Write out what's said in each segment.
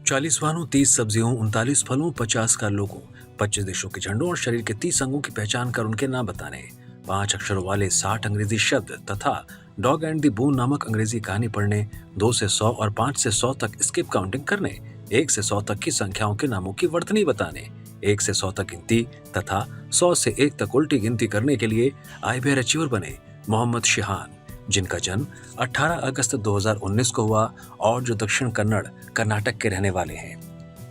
40 वाहनों, 30 सब्जियों, 39 फलों, 50 कार लोगों, 25 देशों के झंडों और शरीर के 30 अंगों की पहचान कर उनके नाम बताने, 5 अक्षरों वाले 60 अंग्रेजी शब्द तथा डॉग एंड दी बोन नामक अंग्रेजी कहानी पढ़ने, 2 से 100 और 5 से 100 तक स्किप काउंटिंग करने, 1 से 100 तक की संख्याओं के नामों की वर्तनी बताने, 1 से 100 तक गिनती तथा 100 से 1 तक उल्टी गिनती करने के लिए IBR अचीवर बने मोहम्मद शिहान, जिनका जन्म 18 अगस्त 2019 को हुआ और जो दक्षिण कन्नड़, कर्नाटक के रहने वाले हैं।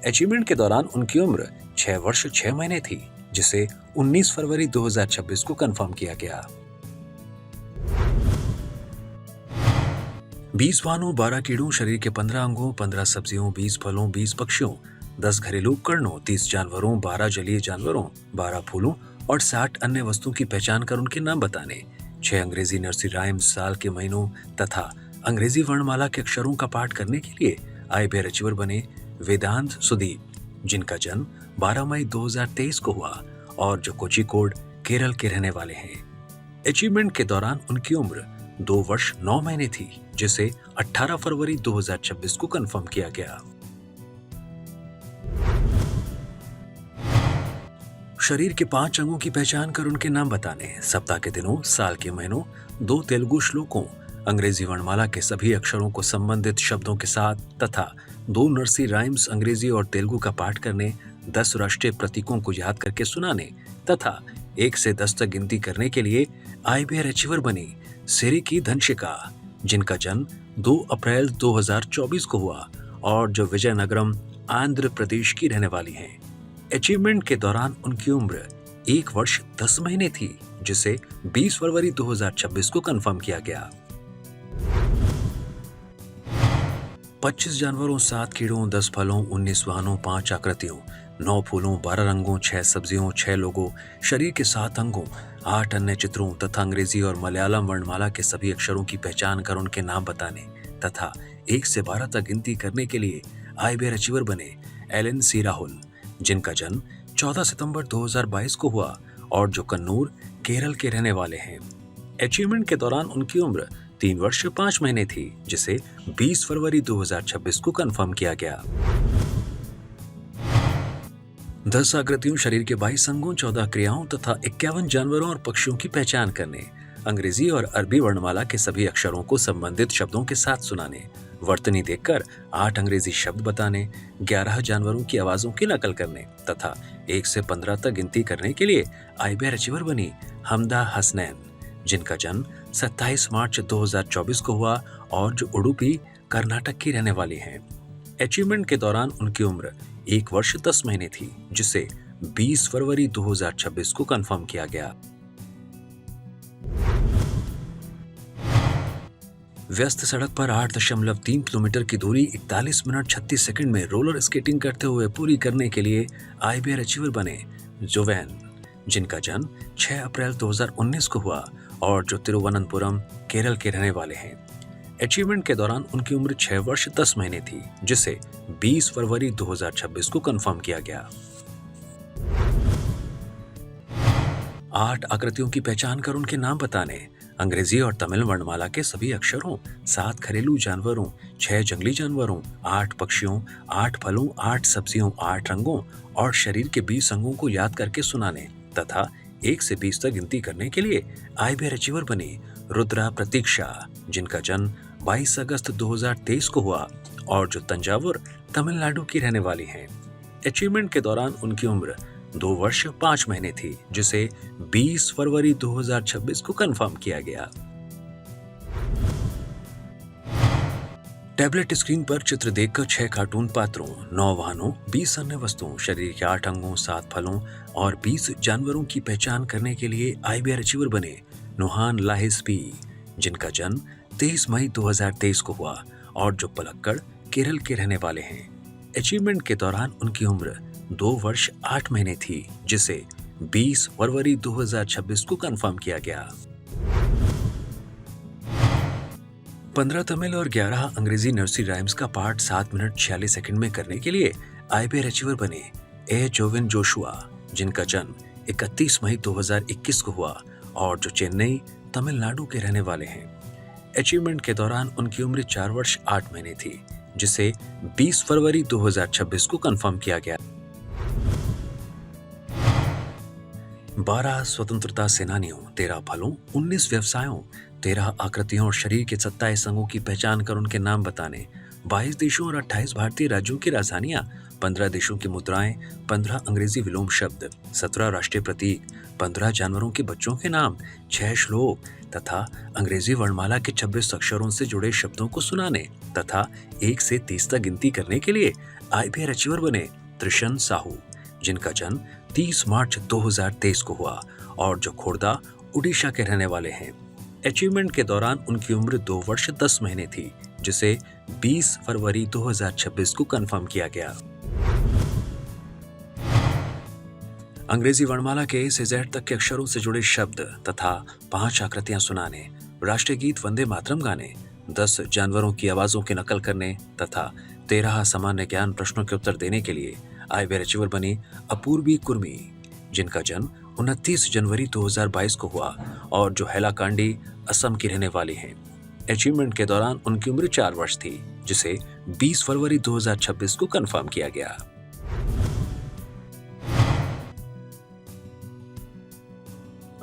अचीवमेंट के दौरान उनकी उम्र 6 वर्ष 6 महीने थी, जिसे 19 फरवरी 2026 को कंफर्म किया गया। 20 वाहनों, 12 कीड़ों, शरीर के 15 अंगों, 15 सब्जियों, 20 फलों, 20 पक्षियों, 10 घरेलू उपकरणों, 30 जानवरों, 12 जलीय जानवरों, 12 फूलों और 60 अन्य वस्तुओं की पहचान कर उनके नाम बताने, 6 अंग्रेजी नर्सरी राइम्स, साल के महीनों तथा अंग्रेजी वर्णमाला के अक्षरों का पाठ करने के लिए IBR अचीवर बने वेदांत सुदीप, जिनका जन्म 12 मई 2023 को हुआ और जो कोझिकोड, केरल के रहने वाले हैं। अचीवमेंट के दौरान उनकी उम्र 2 वर्ष 9 महीने थी, जिसे 18 फरवरी 2026 को कंफर्म किया गया। शरीर के 5 अंगों की पहचान कर उनके नाम बताने, सप्ताह के दिनों, साल के महीनों, 2 तेलुगु श्लोकों, अंग्रेजी वर्णमाला के सभी अक्षरों को संबंधित शब्दों के साथ तथा 2 नर्सरी राइम्स अंग्रेजी और तेलुगु का पाठ करने, 10 राष्ट्रीय प्रतीकों को याद करके सुनाने तथा 1 से 10 तक गिनती करने के लिए IBR अचीवर बनी सिरिकी धनशिका, जिनका जन्म 2 अप्रैल 2024 को हुआ और जो विजयनगरम, आंध्र प्रदेश की रहने वाली हैं। अचीवमेंट के दौरान उनकी उम्र 1 वर्ष 10 महीने थी, जिसे 20 फरवरी 2026 को कंफर्म किया गया। 25 जानवरों, 7 कीड़ों, 10 फलों, 19 वाहनों, 5 आकृतियों, 9 फूलों, 12 रंगों, 6 सब्जियों, 6 लोगों, शरीर के 7 अंगों, 8 अन्य चित्रों तथा अंग्रेजी और मलयालम वर्णमाला के सभी अक्षरों की पहचान कर उनके नाम बताने तथा 1 से 12 तक गिनती करने के लिए IBR अचीवर बने एलन सी राहुल, जिनका जन्म 14 सितंबर 2022 को हुआ और जो कन्नूर, केरल के रहने वाले हैं। अचीवमेंट के दौरान उनकी उम्र 3 वर्ष 5 महीने थी, जिसे 20 फरवरी 2026 को कंफर्म किया गया। 10 आकृतियों, शरीर के 22 अंगों, 14 क्रियाओं तथा 51 जानवरों और पक्षियों की पहचान करने, अंग्रेजी और अरबी वर्णमाला के सभी अक्षरों को संबंधित शब्दों के साथ सुनाने, वर्तनी देखकर 8 अंग्रेजी शब्द बताने, 11 जानवरों की आवाजों की नकल करने तथा 1 से 15 तक गिनती करने के लिए IBR अचीवर बनी हमदा हसनैन, जिनका जन्म 27 मार्च 2024 को हुआ और जो उडुपी, कर्नाटक की रहने वाली हैं। अचीवमेंट के दौरान उनकी उम्र 1 वर्ष 10 महीने थी, जिसे 20 फरवरी 2026 को कंफर्म किया गया। व्यस्त सड़क पर 8.3 किलोमीटर की दूरी 41 मिनट 36 सेकंड में रोलर स्केटिंग करते हुए पूरी करने के लिए IBR अचीवर बने जोवैन, जिनका जन्म 6 अप्रैल 2019 को हुआ और जो तिरुवनंतपुरम, केरल के रहने वाले हैं। अचीवमेंट के दौरान उनकी उम्र 6 वर्ष 10 महीने थी, जिसे 20 फरवरी 2026 को कंफर्म किया गया। 8 आकृतियों की पहचान कर उनके नाम बताने, अंग्रेजी और तमिल वर्णमाला के सभी अक्षरों, 7 घरेलू जानवरों, 6 जंगली जानवरों, 8 पक्षियों, 8 फलों, 8 सब्जियों, 8 रंगों और शरीर के 20 अंगों को याद करके सुनाने तथा 1 से 20 तक गिनती करने के लिए IBR अचीवर बनी रुद्रा प्रतीक्षा, जिनका जन्म 22 अगस्त 2023 को हुआ और जो तंजावुर, तमिलनाडु की रहने वाली हैं। अचीवमेंट के दौरान उनकी उम्र 2 वर्ष 5 महीने थी, जिसे 20 फरवरी 2026 को कंफर्म किया गया। टैबलेट स्क्रीन पर चित्र देखकर 6 कार्टून पात्रों, 9 वाहनों, 20 अन्य वस्तुओं, शरीर के 8 अंगों, 7 फलों और 20 जानवरों की पहचान करने के लिए IBR अचीवर बने नुहान लाहिस पी, जिनका जन्म 23 मई 2023 को हुआ और जो पलक्कड़, केरल के रहने वाले हैं। अचीवमेंट के दौरान उनकी उम्र 2 वर्ष 8 महीने थी, जिसे 20 फरवरी 2026 को कंफर्म किया गया। 15 तमिल और 11 अंग्रेजी नर्सरी राइम्स का पाठ 7 मिनट 46 सेकंड में करने के लिए IBR अचीवर बने ए जोविन जोशुआ, जिनका जन्म 31 मई 2021 को हुआ और जो चेन्नई, तमिलनाडु के रहने वाले हैं। अचीवमेंट के दौरान उनकी उम्र 4 वर्ष 8 महीने थी, जिसे 20 फरवरी 2026 को कंफर्म किया गया। 12 स्वतंत्रता सेनानियों, 13 फलों, 19 व्यवसायों, 13 आकृतियों और शरीर के 27 अंगों की पहचान कर उनके नाम बताने, 22 देशों और 28 भारतीय राज्यों की राजधानियां, 15 देशों की मुद्राएं, 15 अंग्रेजी विलोम शब्द, 17 राष्ट्रीय प्रतीक, 15 जानवरों के बच्चों के नाम, 6 श्लोक तथा अंग्रेजी वर्णमाला के 26 अक्षरों से जुड़े शब्दों को सुनाने तथा 1 से 30 तक गिनती करने के लिए IBR अचीवर बने त्रिशन साहू, जिनका जन्म 30 मार्च 2023 को हुआ और जो खोड़दा, उड़ीसा के रहने वाले हैं। अचीवमेंट के दौरान उनकी उम्र 2 वर्ष 10 महीने थी, जिसे 20 फरवरी 2026 को कंफर्म किया गया। अंग्रेजी वर्णमाला के A से Z तक के अक्षरों से जुड़े शब्द तथा 5 आकृतियां सुनाने, राष्ट्रीय गीत वंदे मातरम गाने, 10 जानवरों की आवाजों की नकल करने तथा 13 सामान्य ज्ञान प्रश्नों के उत्तर देने के लिए IBR अचीवर बनी अपूर्वी कुर्मी, जिनका जन्म 29 जनवरी 2022 को हुआ और जो हैलाकांडी, असम की रहने वाली हैं। अचीवमेंट के दौरान उनकी उम्र 4 वर्ष थी, जिसे 20 फरवरी 2026 को कंफर्म किया गया।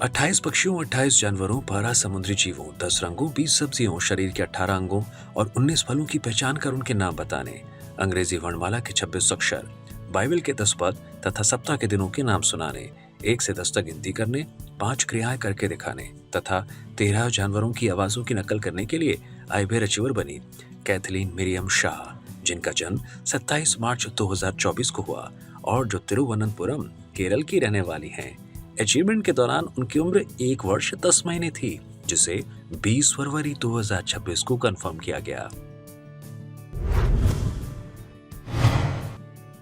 अट्ठाईस पक्षियों, 28 जानवरों, 12 समुद्री जीवों, 10 रंगों, 20 सब्जियों, शरीर के 18 अंगों और 19 फलों की पहचान कर उनके नाम बताने, अंग्रेजी वर्णमाला के 26 अक्षर, बाइबल के 10 पद तथा सप्ताह के दिनों के नाम सुनाने, 1 से 10 तक गिनती करने, 5 क्रियाएं करके दिखाने तथा 13 जानवरों की आवाजों की नकल करने के लिए IBR अचीवर बनी कैथलीन मिरियम शाह, जिनका जन्म 27 मार्च 2024 को हुआ और जो तिरुवनंतपुरम, केरल की रहने वाली हैं। अचीवमेंट के दौरान उनकी उम्र 1 वर्ष 10 महीने थी, जिसे 20 फरवरी 2026 को कंफर्म किया गया।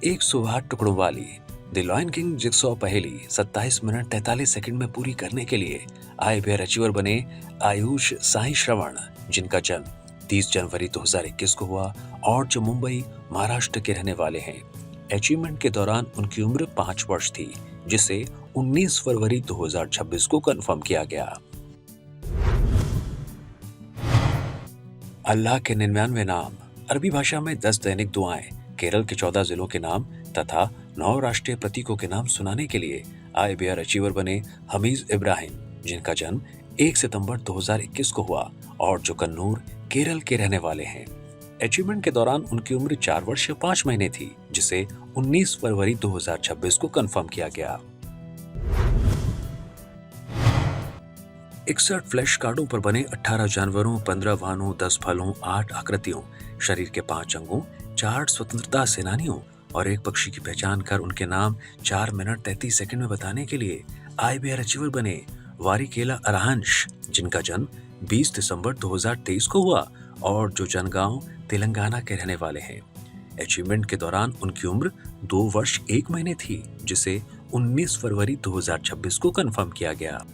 108 टुकड़ों वाली द लॉयन किंग जिगसॉ पहेली 27 मिनट 43 सेकंड में पूरी करने के लिए IBR अचीवर बने आयुष साई श्रवण, जिनका जन्म 30 जनवरी 2021 को हुआ और जो मुंबई, महाराष्ट्र के रहने वाले हैं। अचीवमेंट के दौरान उनकी उम्र 5 वर्ष थी, जिसे 19 फरवरी 2026 को कंफर्म किया गया। अल्लाह के 99 नाम, अरबी भाषा में 10 दैनिक दुआएं, केरल के 14 जिलों के नाम तथा 9 राष्ट्रीय प्रतीकों के नाम सुनाने के लिए IBR अचीवर बने हमीज इब्राहिम, जिनका जन्म 1 सितंबर 2021 को हुआ और जो कन्नूर, केरल के रहने वाले हैं। अचीवमेंट के दौरान उनकी उम्र 4 वर्ष 5 महीने थी, जिसे 19 फरवरी 2026 को कंफर्म किया गया। 61 फ्लैश कार्डों पर बने 18 जानवरों, 15 वाहनों, 10 फलों, 8 आकृतियों, शरीर के 5 अंगों, 4 स्वतंत्रता सेनानियों और 1 पक्षी की पहचान कर उनके नाम 4 मिनट 33 सेकंड में बताने के लिए IBR अचीवर बने वारिकेला अरहंश, जिनका जन्म 20 दिसंबर 2023 को हुआ और जो जनगांव, तेलंगाना के रहने वाले हैं। अचीवमेंट के दौरान उनकी उम्र 2 वर्ष 1 महीने थी, जिसे 19 फरवरी 2026 को कंफर्म किया गया।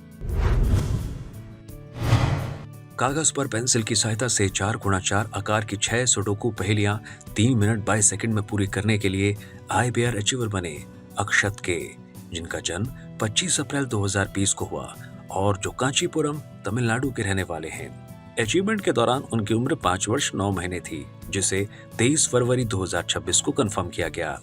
कागज पर पेंसिल की सहायता से 4x4 आकार की 6 सुडोकू पहेलियां 3 मिनट 22 सेकंड में पूरी करने के लिए IBR अचीवर बने अक्षत के, जिनका जन्म 25 अप्रैल 2020 को हुआ और जो कांचीपुरम, तमिलनाडु के रहने वाले हैं। अचीवमेंट के दौरान उनकी उम्र 5 वर्ष 9 महीने थी, जिसे 23 फरवरी 2026 को कंफर्म किया गया।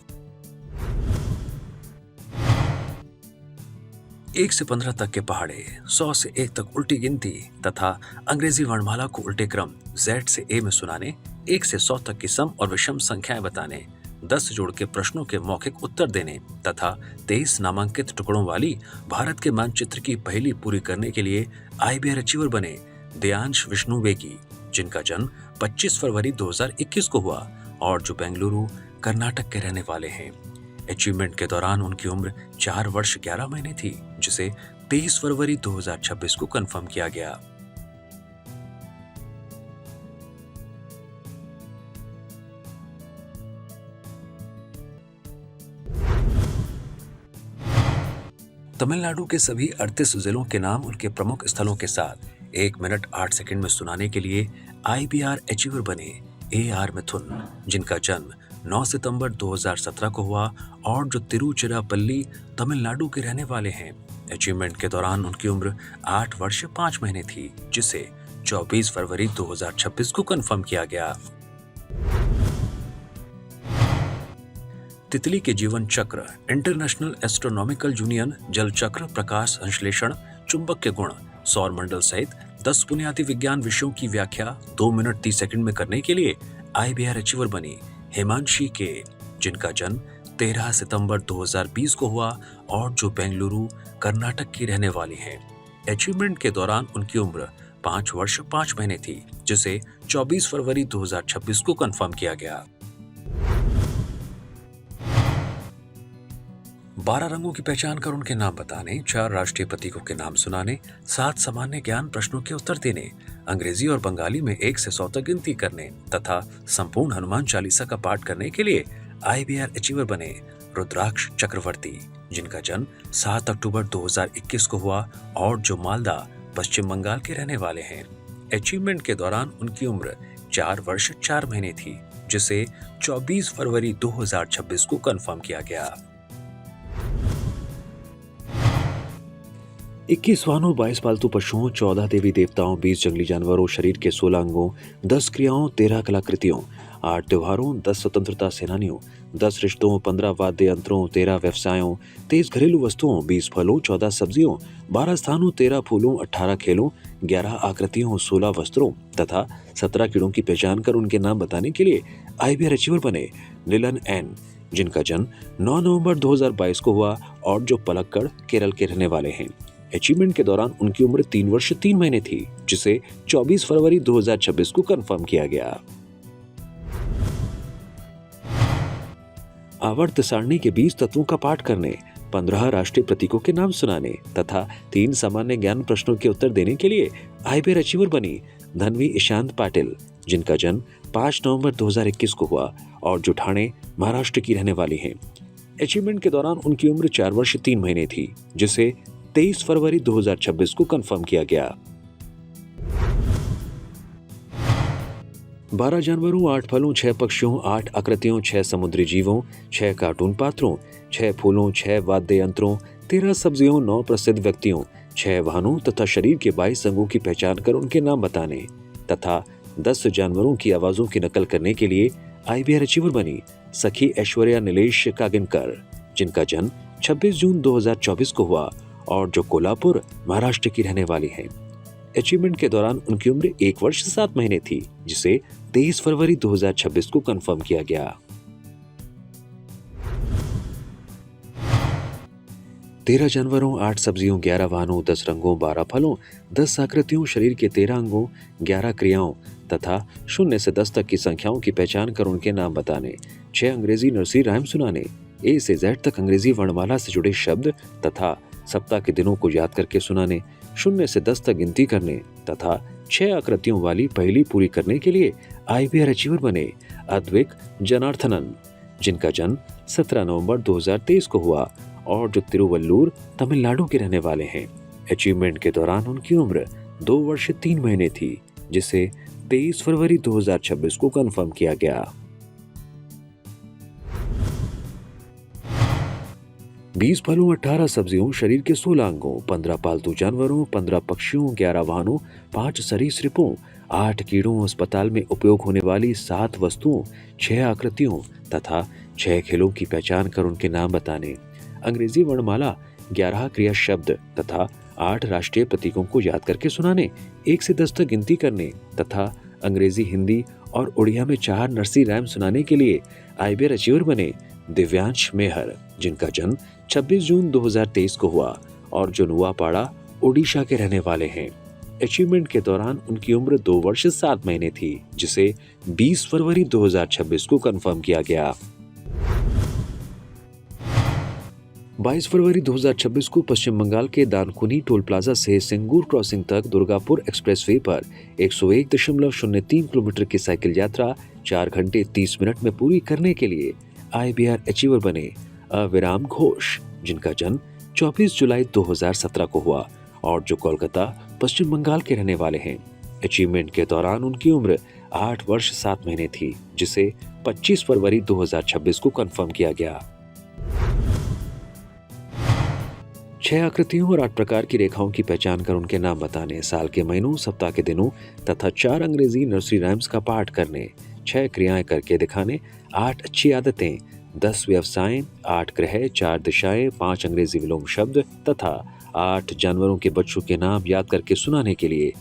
1 से 15 तक के पहाड़े, 100 से 1 तक उल्टी गिनती तथा अंग्रेजी वर्णमाला को उल्टे क्रम Z से A में सुनाने, 1 से 100 तक की सम और विषम संख्याएं बताने, 10 जोड़ के प्रश्नों के मौखिक उत्तर देने तथा 23 नामांकित टुकड़ों वाली भारत के मानचित्र की पहेली पूरी करने के लिए IBR अचीवर बने देयांश विष्णु वेगी, जिनका जन्म 25 फरवरी 2021 को हुआ और जो बेंगलुरु, कर्नाटक के रहने वाले हैं। अचीवमेंट के दौरान उनकी उम्र 4 वर्ष 11 महीने थी, जिसे 23 फरवरी 2026 को कंफर्म किया गया। तमिलनाडु के सभी 38 जिलों के नाम उनके प्रमुख स्थलों के साथ 1 मिनट 8 सेकंड में सुनाने के लिए IBR अचीवर बने AR मिथुन, जिनका जन्म 9 सितंबर 2017 को हुआ और जो तिरुचिरापल्ली, तमिलनाडु के रहने वाले हैं। अचीवमेंट के दौरान उनकी उम्र 8 वर्ष 5 महीने थी, जिसे 24 फरवरी 2026 को कंफर्म किया गया। तितली के जीवन चक्र, इंटरनेशनल एस्ट्रोनॉमिकल यूनियन, जल चक्र, प्रकाश संश्लेषण, चुंबक गुण, सौर मंडल सहित 10 बुनियादी विज्ञान विषयों की व्याख्या 2 मिनट 30 सेकंड में करने के लिए IBR अचीवर बनी हिमांशी के, जिनका जन्म 13 सितंबर 2020 को हुआ और जो बेंगलुरु, कर्नाटक की रहने वाली हैं। अचीवमेंट के दौरान उनकी उम्र 5 वर्ष 5 महीने थी, जिसे 24 फरवरी 2026 को कंफर्म किया गया। 12 रंगों की पहचान कर उनके नाम बताने, 4 राष्ट्रीय प्रतीकों के नाम सुनाने, 7 सामान्य ज्ञान प्रश्नों के उत्तर देने, अंग्रेजी और बंगाली में 1 से 100 तक गिनती करने तथा संपूर्ण हनुमान चालीसा का पाठ करने के लिए IBR अचीवर बने रुद्राक्ष चक्रवर्ती, जिनका जन्म 7 अक्टूबर 2021 को हुआ और जो मालदा, पश्चिम बंगाल के रहने वाले हैं। अचीवमेंट के दौरान उनकी उम्र 4 वर्ष 4 महीने थी, जिसे 24 फरवरी 2026 को कंफर्म किया गया। 21 वाहनों, 22 पालतू पशुओं, 14 देवी देवताओं, 20 जंगली जानवरों, शरीर के 16 अंगों, 10 क्रियाओं, 13 कलाकृतियों, 8 त्योहारों, 10 स्वतंत्रता सेनानियों, 10 रिश्तों, 15 वाद्य यंत्रों, 13 व्यवसायों, 23 घरेलू वस्तुओं, 20 फलों, 14 सब्जियों, 12 स्थानों, 13 फूलों, 18 खेलों, 11 आकृतियों, 16 वस्त्रों तथा 17 कीड़ों की पहचान कर उनके नाम बताने के लिए IBR अचीवर बने निलन N, जिनका जन्म 9 नवंबर 2022 को हुआ और जो पलक्कड़, केरल के रहने वाले हैं। अचीवमेंट के दौरान उनकी उम्र 3 वर्ष 3 महीने थी, जिसे 24 फरवरी 2026 को कंफर्म किया गया। आवर्त सारणी के 20 तत्वों का पाठ करने, 15 राष्ट्रीय प्रतीकों के नाम सुनाने तथा 3 सामान्य ज्ञान प्रश्नों के उत्तर देने के लिए IBR अचीवर बनी धनवी ईशांत पाटिल, जिनका जन्म 5 नवंबर 2021 को हुआ और जो ठाणे, महाराष्ट्र की रहने वाली हैं। अचीवमेंट के दौरान उनकी उम्र 4 वर्ष 3 महीने थी, जिसे 23 फरवरी 2026 को कंफर्म किया गया। 12 जानवरों, 8 फलों, 6 पक्षियों, 8 आकृतियों, 6 समुद्री जीवों, 6 कार्टून पात्रों, 6 फूलों, 6 वाद्य यंत्रों, 13 सब्जियों, 9 प्रसिद्ध व्यक्तियों, 6 वाहनों तथा शरीर के 22 अंगों की पहचान कर उनके नाम बताने तथा 10 जानवरों की आवाजों की नकल करने के लिए IBR अचीवर बनी सखी ऐश्वर्या नीलेश कागिनकर, जिनका जन्म 26 जून 2024 को हुआ और जो कोल्हापुर, महाराष्ट्र की रहने वाली हैं। अचीवमेंट के दौरान उनकी उम्र 1 वर्ष 7 महीने थी, जिसे 23 फरवरी 2026 को कंफर्म किया गया। 13 जानवरों, 8 सब्जियों, 11 वाहनों, 10 रंगों, 12 फलों, 10 आकृतियों, शरीर के 13 अंगों, 11 क्रियाओं तथा 0 से 10 तक की संख्याओं की पहचान कर उनके नाम बताने, 6 अंग्रेजी नर्सरी राइम सुनाने, A से Z तक अंग्रेजी वर्णमाला से जुड़े शब्द तथा सप्ताह के दिनों को याद करके सुनाने, 0 से 10 तक गिनती करने तथा 6 आकृतियों वाली पहेली पूरी करने के लिए IBR अचीवर बने अद्विक जनार्दनन, जिनका जन्म 17 नवंबर 2023 को हुआ और जो तिरुवल्लुर, तमिलनाडु के रहने वाले हैं। अचीवमेंट के दौरान उनकी उम्र 2 वर्ष 3 महीने थी, जिसे 23 फरवरी 2026 को कंफर्म किया गया। 20 फलों, 18 सब्जियों, शरीर के 16 अंगों, 15 पालतू जानवरों, 15 पक्षियों, 11 वाहनों, 5 सरीसृपों, 8 कीड़ों, अस्पताल में उपयोग होने वाली 7 वस्तुओं, 6 आकृतियों तथा 6 खेलों की पहचान कर उनके नाम बताने, अंग्रेजी वर्णमाला, 11 क्रिया शब्द तथा 8 राष्ट्रीय प्रतीकों को याद करके सुनाने, 1 से 10 तक गिनती करने तथा अंग्रेजी, हिंदी और उड़िया में 4 नर्सरी राइम सुनाने के लिए IBR अचीवर बने दिव्यांश मेहर, जिनका जन्म 26 जून 2023 को हुआ और जो नुआपाड़ा, ओडिशा के रहने वाले हैं। अचीवमेंट के दौरान उनकी उम्र 2 वर्ष 7 महीने थी, जिसे 20 फरवरी 2026 को कंफर्म किया गया। 22 फरवरी 2026 को पश्चिम बंगाल के दानकुनी टोल प्लाजा से सिंगूर क्रॉसिंग तक दुर्गापुर एक्सप्रेसवे पर 101.03 किलोमीटर की साइकिल यात्रा 4 घंटे 30 मिनट में पूरी करने के लिए IBR अचीवर बने अविराम घोष, जिनका जन्म 24 जुलाई 2017 को हुआ और जो कोलकाता, पश्चिम बंगाल के रहने वाले हैं। अचीवमेंट के दौरान उनकी उम्र 8 वर्ष 7 महीने थी, जिसे 25 फरवरी 2026 को कंफर्म किया गया। 6 आकृतियों और 8 प्रकार की रेखाओं की पहचान कर उनके नाम बताने, साल के महीनों, सप्ताह के दिनों तथा 4 अंग्रेजी नर्सरी राइम्स का पाठ करने, 6 क्रियाएं करके दिखाने, 8 अच्छी आदतें, 10 व्यवसाय, 8 ग्रह, 4 दिशाएं, 5 अंग्रेजी विलोम शब्द तथा 8 जानवरों के बच्चों के नाम याद करके सुनाने के लिए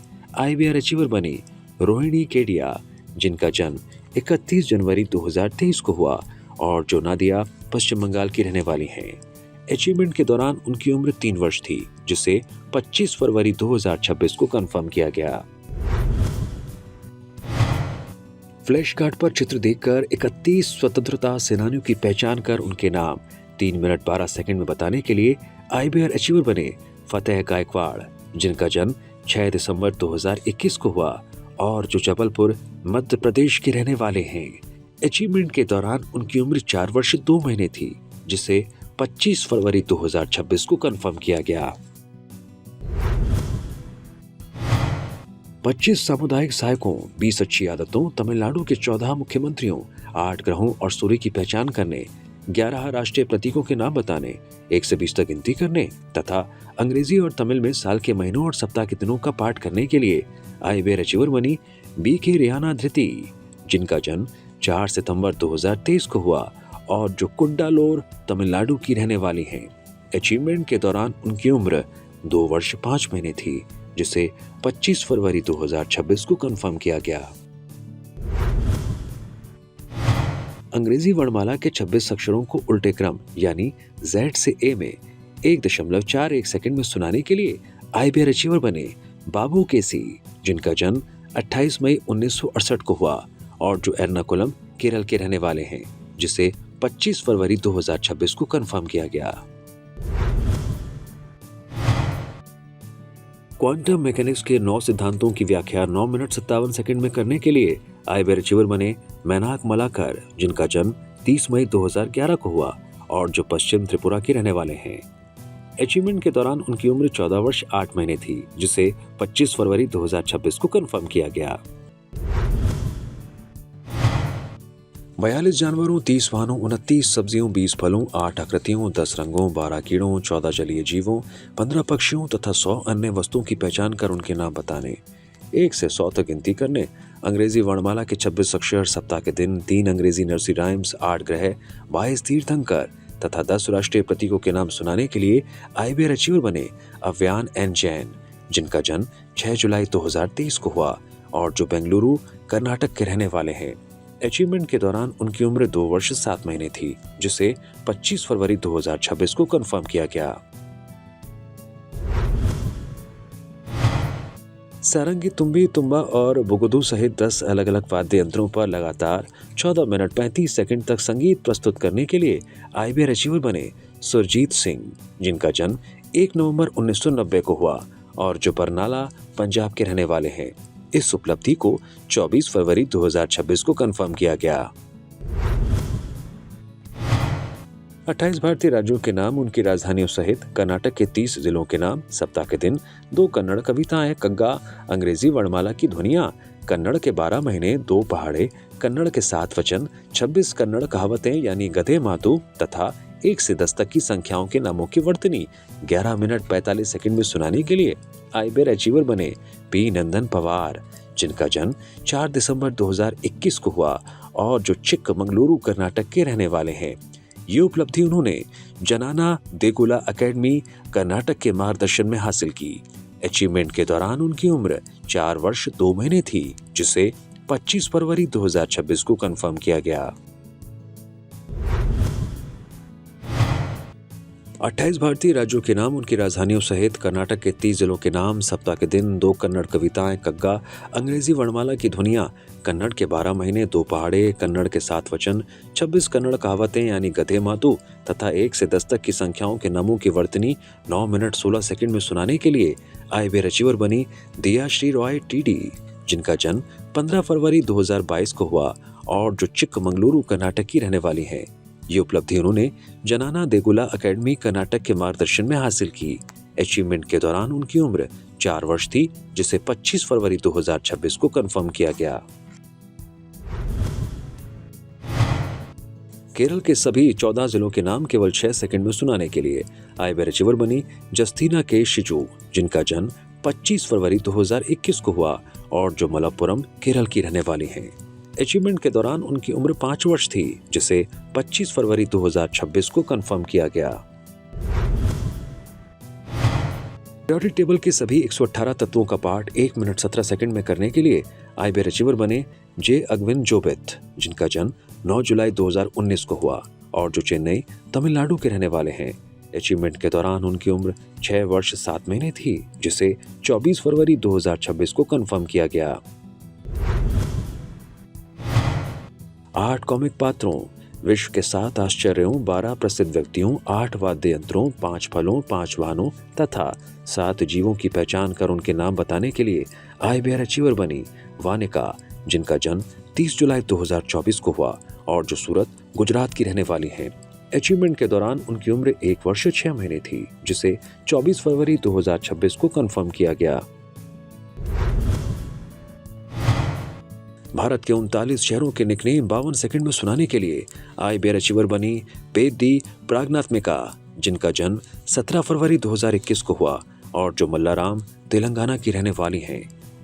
IBR अचीवर बनी रोहिणी केडिया, जिनका जन्म 31 जनवरी 2023 को हुआ और जो नादिया पश्चिम बंगाल की रहने वाली हैं। अचीवमेंट के दौरान उनकी उम्र 3 वर्ष थी, जिसे 25 फरवरी 2026 को कंफर्म किया गया। फ्लैश कार्ड पर चित्र देखकर 31 स्वतंत्रता सेनानियों की पहचान कर उनके नाम 3 मिनट 12 सेकंड में बताने के लिए IBR अचीवर बने फतेह गायकवाड़, जिनका जन्म 6 दिसंबर 2021 को हुआ और जो जबलपुर मध्य प्रदेश के रहने वाले हैं। अचीवमेंट के दौरान उनकी उम्र 4 वर्ष 2 महीने थी, जिसे 25 फरवरी 2026 को कंफर्म किया गया। 25 सामुदायिक सहायकों, 20 अच्छी आदतों, तमिलनाडु के 14 मुख्यमंत्रियों, 8 ग्रहों और सूर्य की पहचान करने, 11 राष्ट्रीय प्रतीकों के नाम बताने, 1 से 20 तक गिनती करने तथा अंग्रेजी और तमिल में साल के महीनों और सप्ताह के दिनों का पाठ करने के लिए IBR अचीवर बनी BK रियाना धृति, जिनका जन्म 4 सितंबर 2023 को हुआ और जो कुड्डालोर तमिलनाडु की रहने वाली हैं। अचीवमेंट के दौरान उनकी उम्र 2 वर्ष 5 महीने थी, जिसे 25 फरवरी 2026 को कंफर्म किया गया। अंग्रेजी वर्णमाला के 26 अक्षरों को उल्टे क्रम यानी Z से A में 1.41 सेकंड में सुनाने के लिए IBR अचीवर बने बाबू केसी, जिनका जन्म 28 मई 1968 को हुआ और जो एर्नाकुलम केरल के रहने वाले हैं, जिसे 25 फरवरी 2026 को कंफर्म किया गया। क्वांटम मैकेनिक्स के 9 सिद्धांतों की व्याख्या 9 मिनट 57 सेकंड में करने के लिए IBR अचीवर बने मैनाक मलाकर, जिनका जन्म 30 मई 2011 को हुआ और जो पश्चिम त्रिपुरा के रहने वाले हैं। अचीवमेंट के दौरान उनकी उम्र 14 वर्ष 8 महीने थी, जिसे 25 फरवरी 2026 को कंफर्म किया गया। 42 जानवरों, 30 वाहनों, 29 सब्जियों, 20 फलों, 8 आकृतियों, 10 रंगों, 12 कीड़ों, 14 जलीय जीवों, 15 पक्षियों तथा 100 अन्य वस्तुओं की पहचान कर उनके नाम बताने, 1 से 100 तक गिनती करने, अंग्रेजी वर्णमाला के 26 अक्षर, सप्ताह के दिन, 3 अंग्रेजी नर्सरी राइम्स, 8 ग्रह, 22 तीर्थंकर तथा 10 राष्ट्रीय प्रतीकों के नाम सुनाने के लिए IBR अचीवर बने अव्यान एन जैन, जिनका जन्म 6 जुलाई 2023 को हुआ और जो बेंगलुरु कर्नाटक के रहने वाले हैं। अचीवमेंट के दौरान उनकी उम्र 2 वर्ष 7 महीने थी, जिसे 25 फरवरी 2026 को कंफर्म किया गया। सारंगी, तुम्बी, तुम्बा और बुगुदू सहित 10 अलग अलग वाद्य यंत्रों पर लगातार 14 मिनट 35 सेकंड तक संगीत प्रस्तुत करने के लिए IBR अचीवर बने सुरजीत सिंह, जिनका जन्म 1 नवंबर 1990 को हुआ और जो बरनाला पंजाब के रहने वाले हैं। इस उपलब्धि को 24 फरवरी 2026 को कंफर्म किया गया। 28 भारतीय राज्यों के नाम, उनकी राजधानियों सहित कर्नाटक के 30 जिलों के नाम, सप्ताह के दिन, 2 कन्नड़ कविताएं, कग्गा, अंग्रेजी वर्णमाला की ध्वनियां, कन्नड़ के 12 महीने, 2 पहाड़े, कन्नड़ के 7 वचन, 26 कन्नड़ कहावतें यानी गधे मातु तथा 1 से 10 तक की संख्याओं के नामों की वर्तनी 11 मिनट 45 सेकंड में सुनाने के लिए IBR अचीवर बने P नंदन पवार, जिनका जन्म 4 दिसंबर 2021 को हुआ और जो चिक्कमगलुरु कर्नाटक के रहने वाले हैं। ये उपलब्धि उन्होंने जनाना देगुला एकेडमी कर्नाटक के मार्गदर्शन में हासिल की। अचीवमेंट के दौरान उनकी उम्र 4 वर्ष 2 महीने थी, जिसे 25 फरवरी 2026 को कंफर्म किया गया। 28 भारतीय राज्यों के नाम, उनकी राजधानियों सहित कर्नाटक के 30 जिलों के नाम, सप्ताह के दिन, 2 कन्नड़ कविताएं, कग्गा, अंग्रेजी वर्णमाला की ध्वनियां, कन्नड़ के 12 महीने, 2 पहाड़े, कन्नड़ के 7 वचन, 26 कन्नड़ कहावतें यानी गधे मातु तथा 1 से 10 तक की संख्याओं के नामों की वर्तनी 9 मिनट 16 सेकंड में सुनाने के लिए IBR अचीवर बनी दिया श्री रॉय TD, जिनका जन्म 15 फरवरी 2022 को हुआ और जो चिक्कमगलुरु कर्नाटक की रहने वाली है। ये उपलब्धि उन्होंने जनाना देगुला एकेडमी कर्नाटक के मार्गदर्शन में हासिल की। अचीवमेंट के दौरान उनकी उम्र 4 वर्ष थी, जिसे 25 फरवरी 2026 को कंफर्म किया गया। केरल के सभी 14 जिलों के नाम केवल 6 सेकंड में सुनाने के लिए IBR अचीवर बनी जस्तीना के शिजू, जिनका जन्म 25 फरवरी 2021 को हुआ और जो मलप्पुरम केरल की रहने वाली हैं। अचीवमेंट के दौरान उनकी उम्र 5 वर्ष थी, जिसे 25 फरवरी 2026 को कंफर्म किया गया। पीरियोडिक टेबल के सभी 118 तत्वों का पाठ 1 मिनट 17 सेकंड में करने के लिए आईबीआर अचीवर बने जे अगविन जोबेथ, जिनका जन्म 9 जुलाई 2019 को हुआ और जो चेन्नई, तमिलनाडु के रहने वाले हैं। अचीवमेंट के दौरान उनकी उम्र 6 वर्ष 7 महीने थी, जिसे 24 फरवरी 2026 को कंफर्म किया गया। 8 कॉमिक पात्रों, विश्व के 7 आश्चर्यों, 12 प्रसिद्ध व्यक्तियों, 8 वाद्य यंत्रों, 5 फलों, 5 वाहनों तथा 7 जीवों की पहचान कर उनके नाम बताने के लिए आईबीआर अचीवर बनी वानिका, जिनका जन्म 30 जुलाई 2024 को हुआ और जो सूरत, गुजरात की रहने वाली हैं। अचीवमेंट के दौरान उनकी उम्र 1 वर्ष 6 महीने थी, जिसे 24 फरवरी 2026 को कंफर्म किया गया। भारत के 39 शहरों के निकनेम 52 सेकंड में सुनाने के लिए आईबीआर अचीवर बनी पेद्दी प्राग्नात्मिका, जिनका जन्म 17 फरवरी 2021 को हुआ और जो मल्लाराम, तेलंगाना की रहने वाली हैं।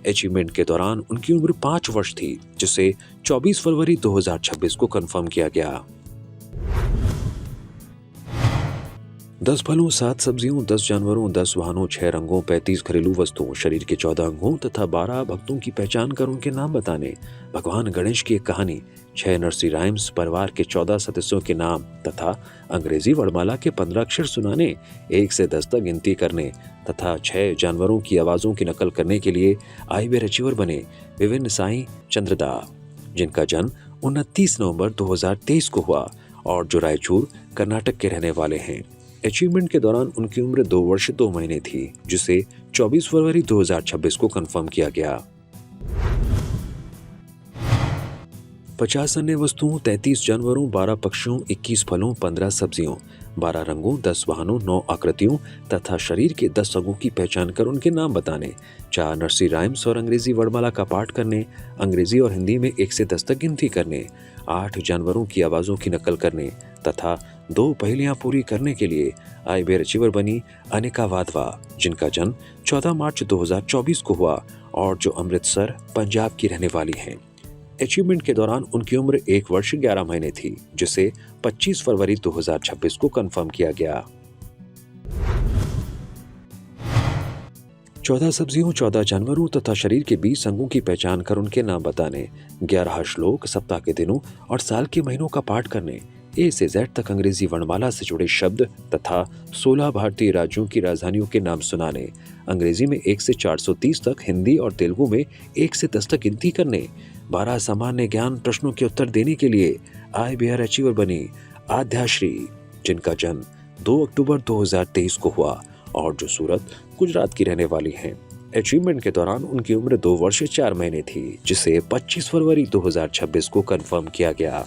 अचीवमेंट के दौरान उनकी उम्र 5 वर्ष थी, जिसे 24 फरवरी 2026 को कंफर्म किया गया। 10 फलों, 7 सब्जियों, 10 जानवरों, 10 वाहनों, 6 रंगों, 35 घरेलू वस्तुओं, शरीर के 14 अंगों तथा 12 भक्तों की पहचान कर उनके नाम बताने, भगवान गणेश की एक कहानी, 6 नर्सरी राइम्स, परिवार के 14 सदस्यों के नाम तथा अंग्रेजी वर्णमाला के 15 अक्षर सुनाने, 1 से 10 तक गिनती करने तथा 6 जानवरों की आवाजों की नकल करने के लिए आईबीआर अचीवर बने विभिन्न साई चंद्रदा, जिनका जन्म 29 नवंबर 2023 को हुआ और जो रायचूर, कर्नाटक के रहने वाले हैं। अचीवमेंट के दौरान उनकी उम्र 2 वर्ष 2 महीने थी, जिसे 24 फरवरी 2026 को कंफर्म किया गया। 50 अन्य वस्तुओं, 33 जानवरों, 12 पक्षियों, 21 फलों, 15 सब्जियों, 12 रंगों, 10 वाहनों, 9 आकृतियों तथा शरीर के 10 अंगों की पहचान कर उनके नाम बताने, 4 नर्सरी राइम्स और अंग्रेजी वर्णमाला का पाठ करने, अंग्रेजी और हिंदी में 1 से 10 तक गिनती करने, 8 जानवरों की आवाजों की नकल करने तथा 2 पहेलियां पूरी करने के लिए आईबीआर अचीवर बनी अनिका वाधवा, जिनका जन्म 14 मार्च 2024 को हुआ और जो अमृतसर, पंजाब की रहने वाली हैं। अचीवमेंट के दौरान उनकी उम्र 1 वर्ष 11 महीने थी, जिसे 25 फरवरी 2026 को कंफर्म किया गया। 14 सब्जियों, 14 जानवरों तथा शरीर के 20 अंगों की पहचान कर उनके नाम बताने, 11 श्लोक, सप्ताह के दिनों और साल के महीनों का पाठ करने, ए से जेड तक अंग्रेजी वर्णमाला से जुड़े शब्द तथा 16 भारतीय राज्यों की राजधानियों के नाम सुनाने, अंग्रेजी में 1 से 430 तक, हिंदी और तेलुगु में 1 से 10 तक गिनती करने, 12 सामान्य ज्ञान प्रश्नों के उत्तर देने के लिए आईबीआर अचीवर बनी आद्याश्री, जिनका जन्म 2 अक्टूबर 2023 को हुआ और जो सूरत, गुजरात की रहने वाली हैं। अचीवमेंट के दौरान उनकी उम्र 2 वर्ष 4 महीने थी, जिसे 25 फरवरी 2026 को कंफर्म किया गया।